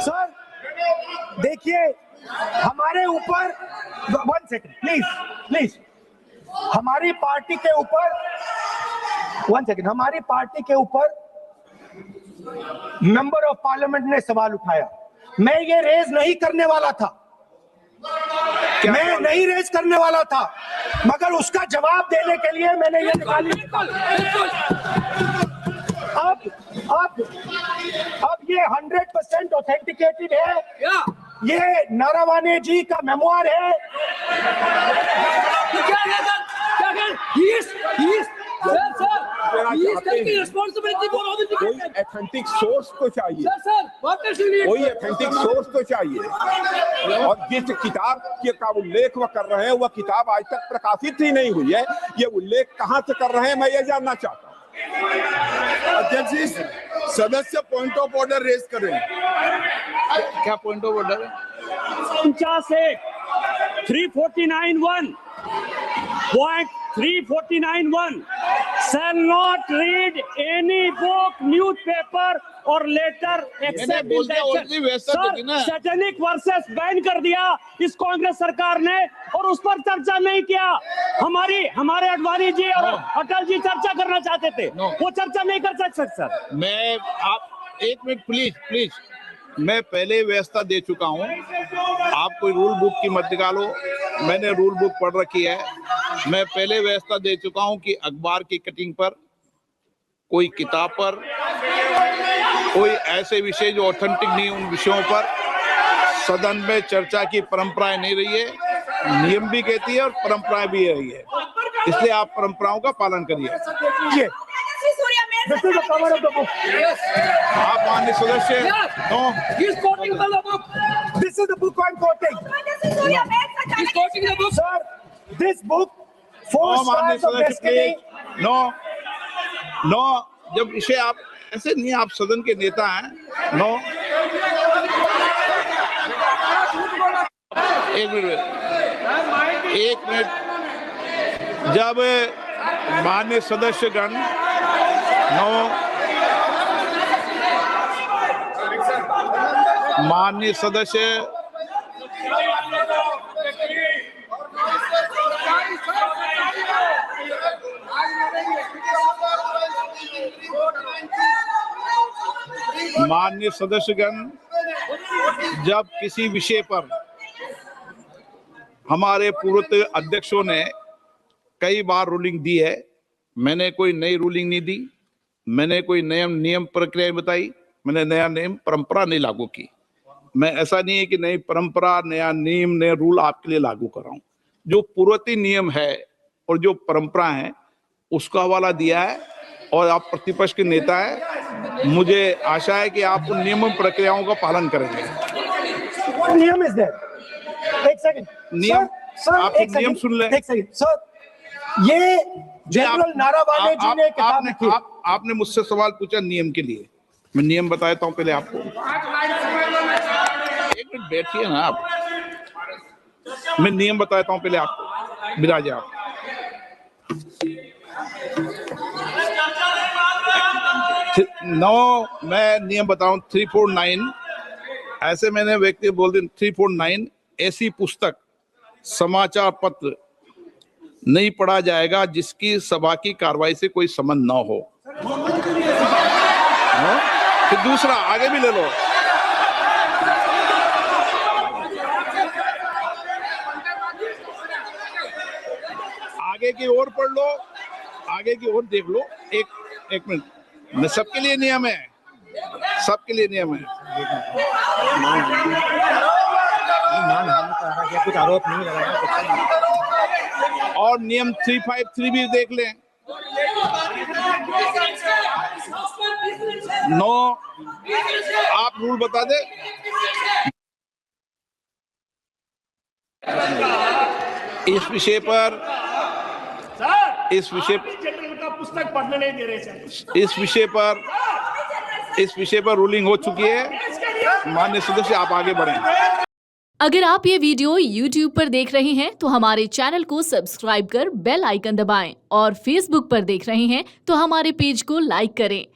Sir देखिए, हमारे ऊपर 1 सेकंड प्लीज, हमारी पार्टी के ऊपर 1 सेकंड, हमारी पार्टी के ऊपर मेंबर ऑफ पार्लियामेंट ने सवाल उठाया। मैं ये रेज नहीं करने वाला था, मैं नहीं रेज करने वाला था, मगर उसका जवाब देने के लिए मैंने ये निकाली। अब ये 100% ऑथेंटिकेटेड है, ये नारावाने जी का मेमोयर है। कोई ऑथेंटिक सोर्स तो चाहिए, कोई ऑथेंटिक सोर्स तो चाहिए। और जिस किताब का उल्लेख वह कर रहे हैं, वह किताब आज तक प्रकाशित ही नहीं हुई है। ये उल्लेख कहाँ से कर रहे हैं, मैं ये जानना चाहता हूँ। अध्यक्ष जी, सदस्य पॉइंट ऑफ ऑर्डर रेज करें। क्या पॉइंट ऑफ ऑर्डर है? 349(1) shall not read any book, newspaper or letter except in that. Sir, satanic versus ban कर दिया इस कांग्रेस सरकार ने और उस पर चर्चा नहीं किया। हमारे अडवाणी जी और अटल जी चर्चा करना चाहते थे, वो चर्चा नहीं कर सकते सर। मैं आप 1 मिनट प्लीज, मैं पहले व्यवस्था दे चुका हूँ। आप कोई रूल बुक की मत निकालो, मैंने रूल बुक पढ़ रखी है। मैं पहले व्यवस्था दे चुका हूँ कि अखबार की कटिंग पर, कोई किताब पर, कोई ऐसे विषय जो ऑथेंटिक नहीं, उन विषयों पर सदन में चर्चा की परंपराएं नहीं रही है। नियम भी कहती है और परंपराएं भी रही है, इसलिए आप परंपराओं का पालन करिए। आप माननीय सदस्य, no, This is the book I'm quoting. He's quoting the book. Sir, this book, Four Stars of Destiny. No, जब इसे आप ऐसे नहीं, आप सदन के नेता हैं। नो, एक मिनट, जब माननीय सदस्यगण, माननीय सदस्य, माननीय सदस्यगण, जब किसी विषय पर हमारे पूर्व अध्यक्षों ने कई बार रूलिंग दी है, मैंने कोई नई रूलिंग नहीं दी, मैंने कोई नियम प्रक्रिया बताई, मैंने नया नियम परंपरा नहीं लागू की। मैं ऐसा नहीं है कि नई परंपरा, नया नियम, नया रूल आपके लिए लागू कर रहा हूं। जो पूर्ववर्ती नियम है और जो परंपरा है उसका हवाला दिया है, और आप प्रतिपक्ष के नेता है, मुझे आशा है कि आप उन नियम प्रक्रियाओं का पालन करेंगे। नियम इज देयर। एक सेकंड, नियम, आप नियम सुन ले। एक सेकंड सर, ये जनरल नारावाने जी ने किताब लिखी। आपने मुझसे सवाल पूछा नियम के लिए, मैं नियम बताता हूं पहले आपको। 1 मिनट बैठिए ना आप, मैं नियम बताता हूं पहले आपको। विराजे आप। मैं नियम बताऊं 349, ऐसे मैंने व्यक्ति बोल दी 349, ऐसी पुस्तक, समाचार पत्र नहीं पढ़ा जाएगा जिसकी सभा की कार्रवाई से कोई संबंध ना हो। फिर दूसरा आगे भी ले लो, आगे की ओर पढ़ लो, आगे की ओर देख लो। एक मिनट, मैं सबके लिए नियम है, सबके लिए नियम है। कुछ आरोप नहीं लगाया। और नियम 353 भी देख लें। नो, आप रूल बता दे। इस विषय पर पुस्तक पढ़ने नहीं दे रहे सर। इस विषय पर रूलिंग हो चुकी है। माननीय सदस्य, आप आगे बढ़ें। अगर आप ये वीडियो YouTube पर देख रहे हैं तो हमारे चैनल को सब्सक्राइब कर बेल आइकन दबाएं, और Facebook पर देख रहे हैं तो हमारे पेज को लाइक करें।